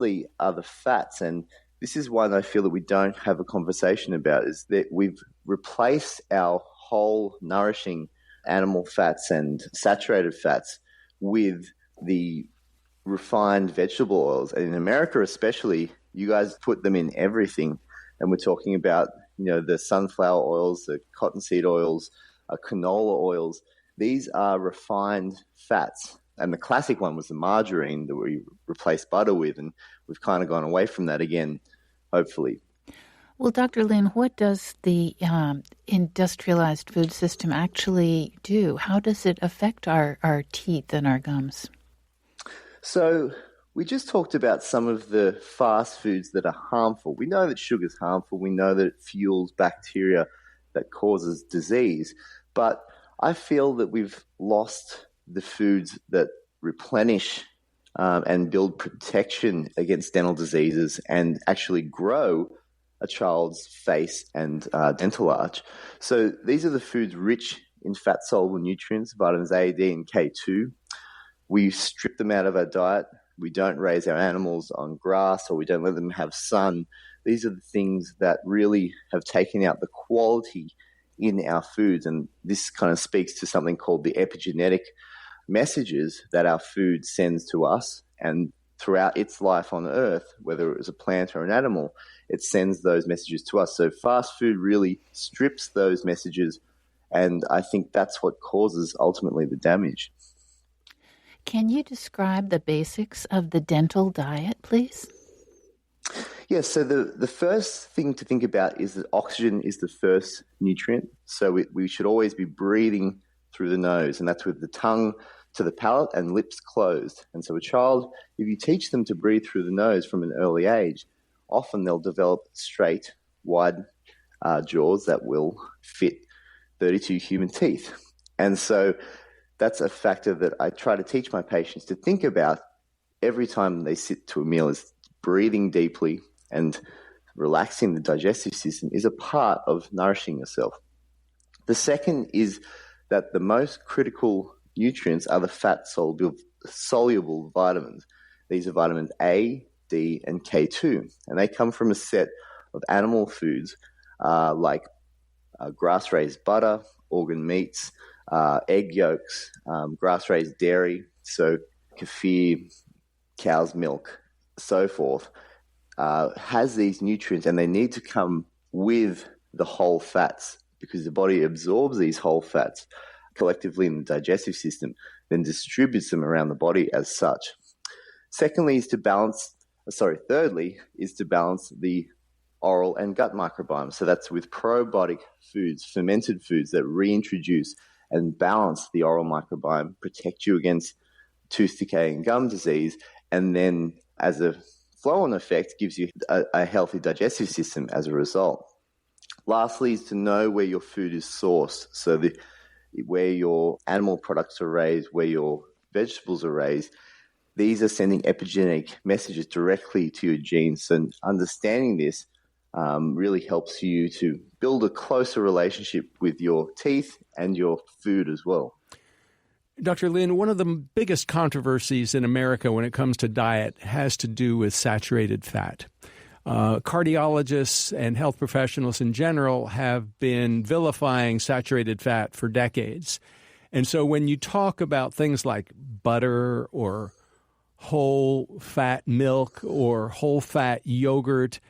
are the fats. And this is one I feel that we don't have a conversation about, is that we've replaced our whole nourishing animal fats and saturated fats with the refined vegetable oils. And in America especially, you guys put them in everything. And we're talking about, the sunflower oils, the cottonseed oils, canola oils. These are refined fats. And the classic one was the margarine that we replaced butter with. And we've kind of gone away from that again, hopefully. Well, Dr. Lin, what does the industrialized food system actually do? How does it affect our teeth and our gums? So we just talked about some of the fast foods that are harmful. We know that sugar is harmful. We know that it fuels bacteria that causes disease. But I feel that we've lost the foods that replenish and build protection against dental diseases and actually grow a child's face and dental arch. So these are the foods rich in fat-soluble nutrients, vitamins A, D, and K2. We strip them out of our diet. We don't raise our animals on grass, or we don't let them have sun. These are the things that really have taken out the quality in our foods. And this kind of speaks to something called the epigenetic messages that our food sends to us. And throughout its life on Earth, whether it was a plant or an animal, it sends those messages to us. So fast food really strips those messages, and I think that's what causes ultimately the damage. Can you describe the basics of the dental diet, please? Yes, so the first thing to think about is that oxygen is the first nutrient. So we should always be breathing through the nose, and that's with the tongue to the palate and lips closed. And so a child, if you teach them to breathe through the nose from an early age, often they'll develop straight, wide jaws that will fit 32 human teeth. And so that's a factor that I try to teach my patients to think about every time they sit to a meal, is breathing deeply and relaxing the digestive system is a part of nourishing yourself. The second is that the most critical nutrients are the fat-soluble vitamins. These are vitamins A, D, and K2, and they come from a set of animal foods like grass-raised butter, organ meats, egg yolks, grass-raised dairy, so kefir, cow's milk, so forth, has these nutrients, and they need to come with the whole fats because the body absorbs these whole fats collectively in the digestive system, then distributes them around the body as such. Thirdly is to balance the oral and gut microbiome. So that's with probiotic foods, fermented foods that reintroduce and balance the oral microbiome, protect you against tooth decay and gum disease, and then as a flow-on effect gives you a healthy digestive system as a result. Lastly is to know where your food is sourced. So where your animal products are raised, where your vegetables are raised, these are sending epigenetic messages directly to your genes. So understanding this really helps you to build a closer relationship with your teeth and your food as well. Dr. Lin, one of the biggest controversies in America when it comes to diet has to do with saturated fat. Cardiologists and health professionals in general have been vilifying saturated fat for decades. And so when you talk about things like butter or whole fat milk or whole fat yogurt,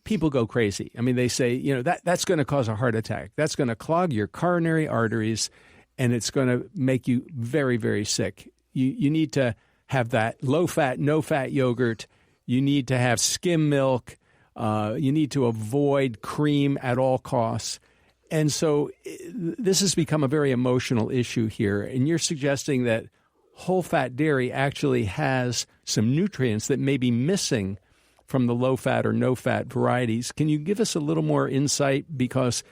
people go crazy. I mean, they say, that's going to cause a heart attack. That's going to clog your coronary arteries, and it's going to make you very, very sick. You need to have that low-fat, no-fat yogurt. You need to have skim milk. You need to avoid cream at all costs. And so this has become a very emotional issue here. And you're suggesting that whole-fat dairy actually has some nutrients that may be missing from the low-fat or no-fat varieties. Can you give us a little more insight? Because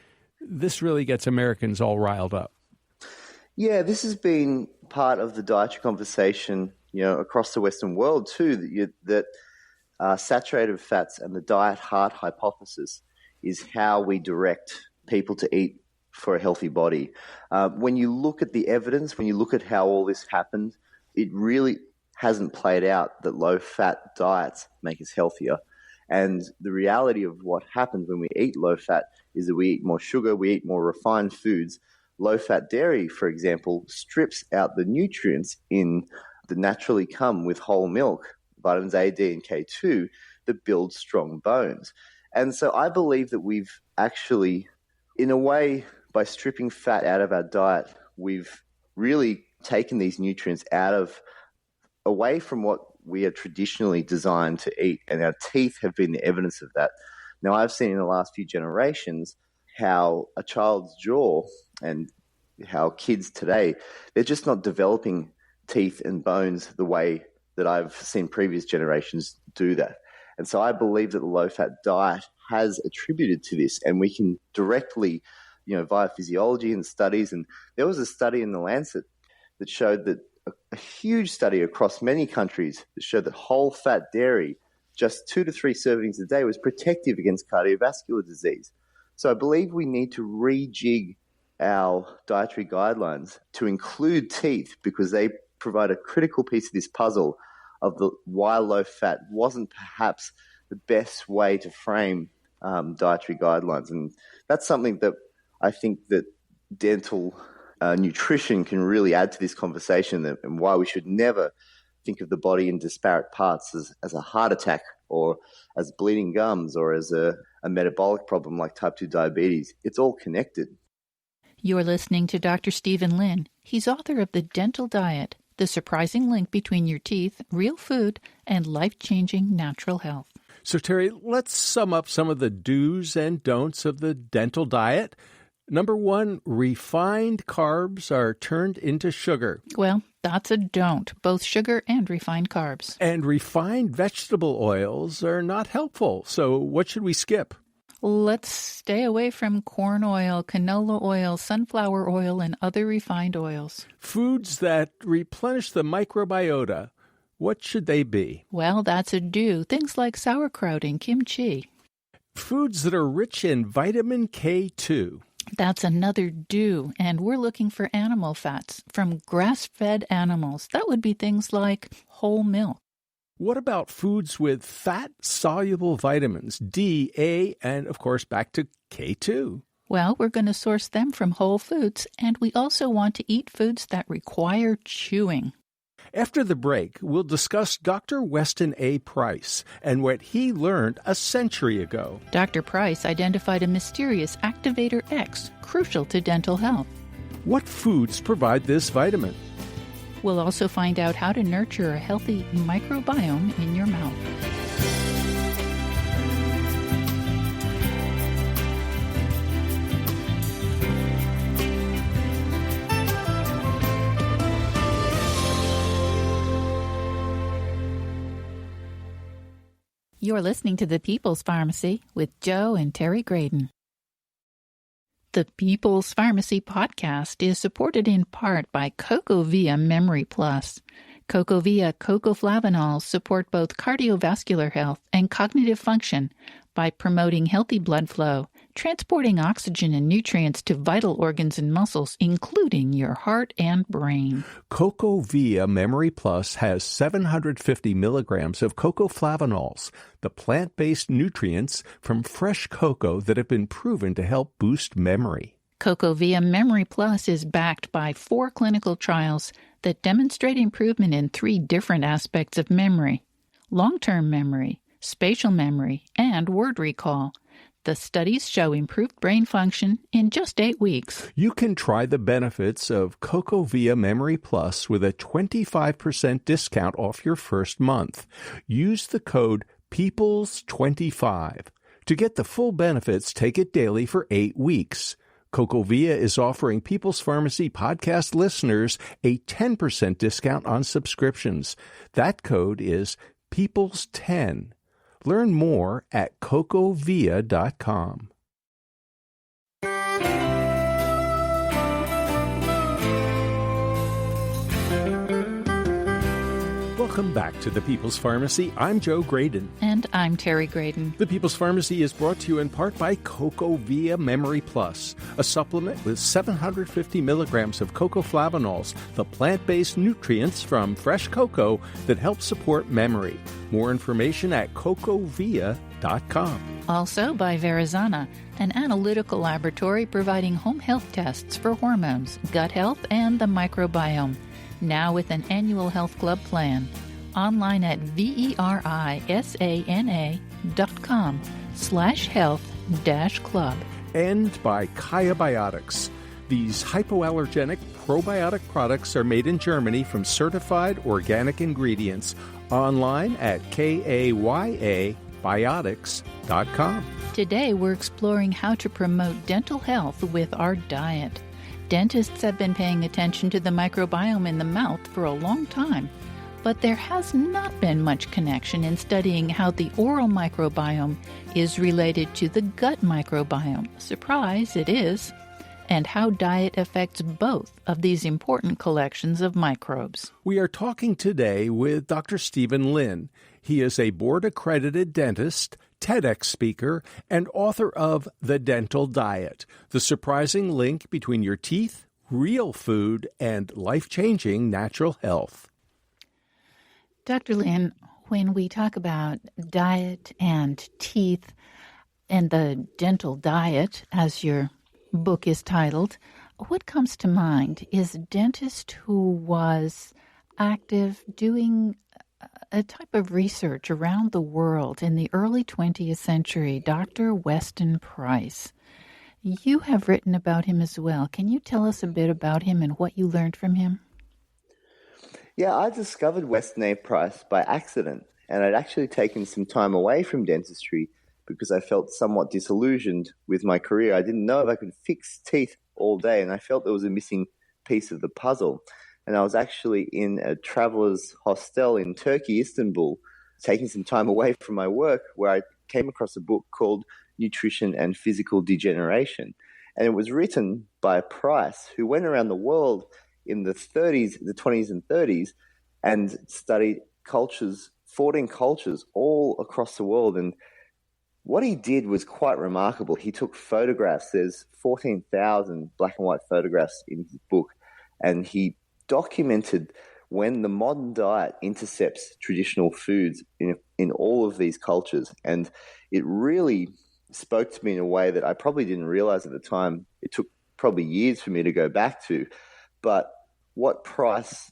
this really gets Americans all riled up. Yeah, this has been part of the dietary conversation, across the Western world too, that saturated fats and the diet heart hypothesis is how we direct people to eat for a healthy body. When you look at the evidence, when you look at how all this happened, it really hasn't played out that low-fat diets make us healthier. And the reality of what happens when we eat low-fat is that we eat more sugar, we eat more refined foods. Low-fat dairy, for example, strips out the nutrients in that naturally come with whole milk, vitamins A, D, and K2, that build strong bones. And so I believe that we've actually, in a way, by stripping fat out of our diet, we've really taken these nutrients away from what we are traditionally designed to eat. And our teeth have been the evidence of that. Now, I've seen in the last few generations how a child's jaw and how kids today, they're just not developing teeth and bones the way that I've seen previous generations do that. And so I believe that the low-fat diet has attributed to this, and we can directly, via physiology and studies. And there was a study in the Lancet that showed that a huge study across many countries that showed that whole-fat dairy, just 2 to 3 servings a day, was protective against cardiovascular disease. So I believe we need to rejig our dietary guidelines to include teeth, because they provide a critical piece of this puzzle of why low-fat wasn't perhaps the best way to frame dietary guidelines. And that's something that I think that dental nutrition can really add to this conversation, and why we should never think of the body in disparate parts as a heart attack or as bleeding gums or as a metabolic problem like type 2 diabetes. It's all connected. You're listening to Dr. Stephen Lin. He's author of The Dental Diet, The Surprising Link Between Your Teeth, Real Food, and Life-Changing Natural Health. So, Terry, let's sum up some of the do's and don'ts of the dental diet. Number 1, refined carbs are turned into sugar. Well, that's a don't, both sugar and refined carbs. And refined vegetable oils are not helpful. So what should we skip? Let's stay away from corn oil, canola oil, sunflower oil, and other refined oils. Foods that replenish the microbiota, what should they be? Well, that's a do. Things like sauerkraut and kimchi. Foods that are rich in vitamin K2. That's another do, and we're looking for animal fats from grass-fed animals. That would be things like whole milk. What about foods with fat-soluble vitamins, D, A, and, of course, back to K2? Well, we're going to source them from whole foods, and we also want to eat foods that require chewing. After the break, we'll discuss Dr. Weston A. Price and what he learned a century ago. Dr. Price identified a mysterious activator X, crucial to dental health. What foods provide this vitamin? We'll also find out how to nurture a healthy microbiome in your mouth. You're listening to The People's Pharmacy with Joe and Terry Graydon. The People's Pharmacy podcast is supported in part by CocoVia Memory Plus. CocoVia cocoflavanols support both cardiovascular health and cognitive function by promoting healthy blood flow, transporting oxygen and nutrients to vital organs and muscles, including your heart and brain. CocoVia Memory Plus has 750 milligrams of cocoflavanols, the plant-based nutrients from fresh cocoa that have been proven to help boost memory. CocoVia Memory Plus is backed by 4 clinical trials that demonstrate improvement in 3 different aspects of memory: long-term memory, spatial memory, and word recall. The studies show improved brain function in just 8 weeks. You can try the benefits of CocoVia Memory Plus with a 25% discount off your first month. Use the code PEOPLES25. To get the full benefits, take it daily for 8 weeks. CocoVia is offering People's Pharmacy podcast listeners a 10% discount on subscriptions. That code is PEOPLES10. Learn more at cocovia.com. Welcome back to the People's Pharmacy. I'm Joe Graydon. And I'm Terry Graydon. The People's Pharmacy is brought to you in part by Cocoa Via Memory Plus, a supplement with 750 milligrams of cocoflavanols, the plant-based nutrients from fresh cocoa that help support memory. More information at cocovia.com. Also by Verizana, an analytical laboratory providing home health tests for hormones, gut health, and the microbiome. Now with an annual health club plan. Online at verisana.com/health-club. And by Kaya Biotics. These hypoallergenic probiotic products are made in Germany from certified organic ingredients. Online at kayabiotics.com. Today we're exploring how to promote dental health with our diet. Dentists have been paying attention to the microbiome in the mouth for a long time, but there has not been much connection in studying how the oral microbiome is related to the gut microbiome. Surprise, it is. And how diet affects both of these important collections of microbes. We are talking today with Dr. Stephen Lin. He is a board-accredited dentist, TEDx speaker, and author of The Dental Diet, the surprising link between your teeth, real food, and life-changing natural health. Dr. Lin, when we talk about diet and teeth and the dental diet, as your book is titled, what comes to mind is a dentist who was active doing a type of research around the world in the early 20th century, Dr. Weston Price. You have written about him as well. Can you tell us a bit about him and what you learned from him? Yeah, I discovered Weston A. Price by accident, and I'd actually taken some time away from dentistry because I felt somewhat disillusioned with my career. I didn't know if I could fix teeth all day, and I felt there was a missing piece of the puzzle. And I was actually in a traveler's hostel in Turkey, Istanbul, taking some time away from my work, where I came across a book called Nutrition and Physical Degeneration. And it was written by Price, who went around the world in the 20s and 30s, and studied cultures, 14 cultures all across the world. And what he did was quite remarkable. He took photographs. There's 14,000 black and white photographs in his book, and he documented when the modern diet intercepts traditional foods in all of these cultures. And it really spoke to me in a way that I probably didn't realize at the time. It took probably years for me to go back to. But what Price's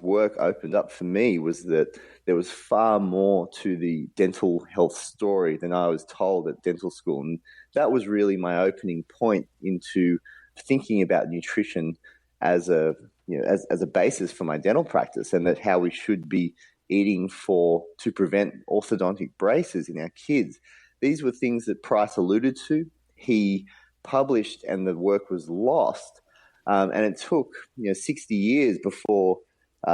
work opened up for me was that there was far more to the dental health story than I was told at dental school. And that was really my opening point into thinking about nutrition as a basis for my dental practice, and that how we should be eating to prevent orthodontic braces in our kids. These were things that Price alluded to. He published, and the work was lost. And it took 60 years before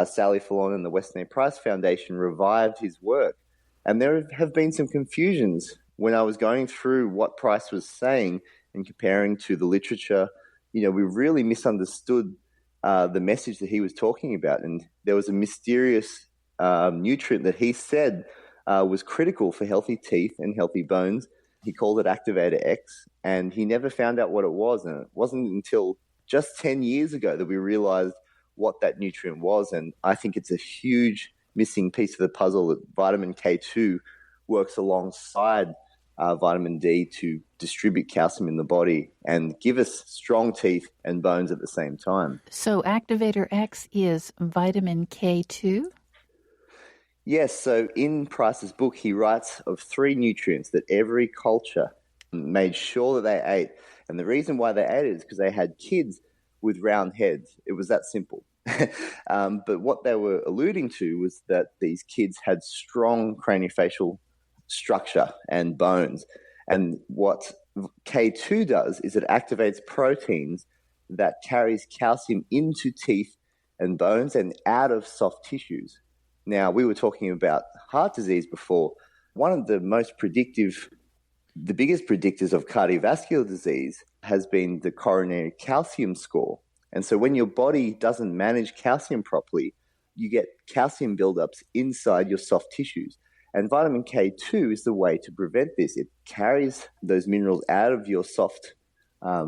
Sally Fallon and the Weston A. Price Foundation revived his work. And there have been some confusions when I was going through what Price was saying and comparing to the literature. We really misunderstood the message that he was talking about. And there was a mysterious nutrient that he said was critical for healthy teeth and healthy bones. He called it activator X, and he never found out what it was. And it wasn't until just 10 years ago that we realized what that nutrient was. And I think it's a huge missing piece of the puzzle that vitamin K2 works alongside vitamin D to distribute calcium in the body and give us strong teeth and bones at the same time. So activator X is vitamin K2? Yes. So in Price's book, he writes of 3 nutrients that every culture made sure that they ate. And the reason why they ate it is because they had kids with round heads. It was that simple. But what they were alluding to was that these kids had strong craniofacial structure and bones. And what K2 does is it activates proteins that carries calcium into teeth and bones and out of soft tissues. Now, we were talking about heart disease before. One of the biggest predictors of cardiovascular disease has been the coronary calcium score. And so when your body doesn't manage calcium properly, you get calcium buildups inside your soft tissues. And vitamin K2 is the way to prevent this. It carries those minerals out of your soft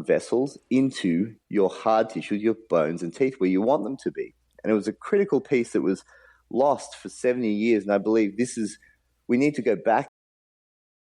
vessels into your hard tissues, your bones and teeth, where you want them to be. And it was a critical piece that was lost for 70 years. And I believe we need to go back